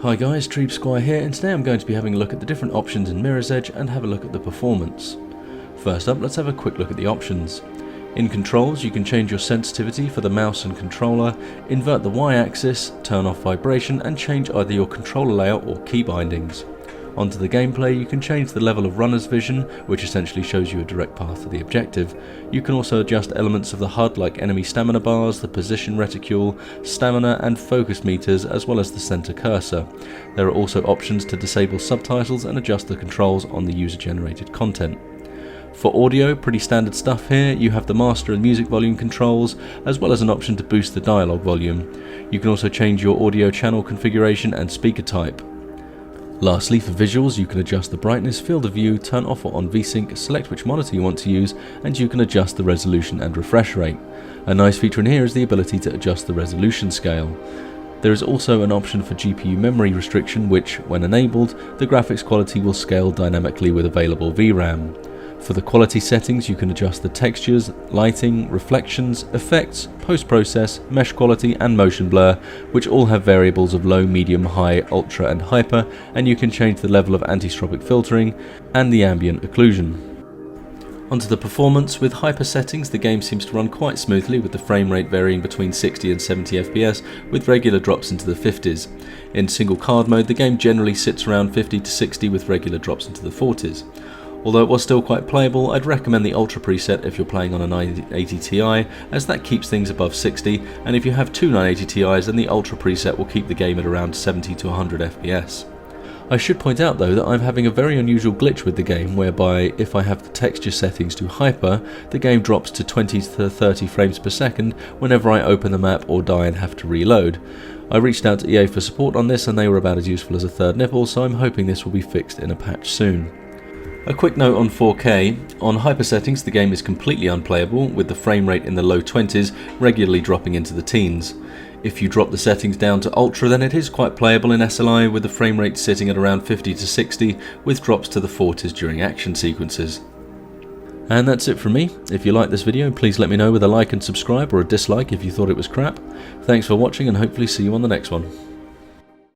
Hi guys, Treeb Squire here, and today I'm going to be having a look at the different options in Mirror's Edge and have a look at the performance. First up, let's have a quick look at the options. In controls, you can change your sensitivity for the mouse and controller, invert the Y-axis, turn off vibration, and change either your controller layout or key bindings. Onto the gameplay, you can change the level of runner's vision, which essentially shows you a direct path to the objective. You can also adjust elements of the HUD like enemy stamina bars, the position reticule, stamina and focus meters, as well as the center cursor. There are also options to disable subtitles and adjust the controls on the user-generated content. For audio, pretty standard stuff here. You have the master and music volume controls, as well as an option to boost the dialogue volume. You can also change your audio channel configuration and speaker type. Lastly, for visuals, you can adjust the brightness, field of view, turn off or on VSync, select which monitor you want to use, and you can adjust the resolution and refresh rate. A nice feature in here is the ability to adjust the resolution scale. There is also an option for GPU memory restriction, which, when enabled, the graphics quality will scale dynamically with available VRAM. For the quality settings, you can adjust the textures, lighting, reflections, effects, post-process, mesh quality and motion blur, which all have variables of low, medium, high, ultra and hyper, and you can change the level of anisotropic filtering and the ambient occlusion. Onto the performance. With hyper settings, the game seems to run quite smoothly, with the frame rate varying between 60 and 70 FPS with regular drops into the 50s. In single card mode, the game generally sits around 50 to 60 with regular drops into the 40s. Although it was still quite playable, I'd recommend the Ultra preset if you're playing on a 980 Ti, as that keeps things above 60, and if you have two 980 Ti's, then the Ultra preset will keep the game at around 70 to 100 FPS. I should point out though that I'm having a very unusual glitch with the game, whereby if I have the texture settings to hyper, the game drops to 20 to 30 frames per second whenever I open the map or die and have to reload. I reached out to EA for support on this and they were about as useful as a third nipple, so I'm hoping this will be fixed in a patch soon. A quick note on 4K, on hyper settings the game is completely unplayable, with the frame rate in the low 20s regularly dropping into the teens. If you drop the settings down to Ultra, then it is quite playable in SLI, with the frame rate sitting at around 50 to 60 with drops to the 40s during action sequences. And that's it from me. If you liked this video, please let me know with a like and subscribe, or a dislike if you thought it was crap. Thanks for watching and hopefully see you on the next one.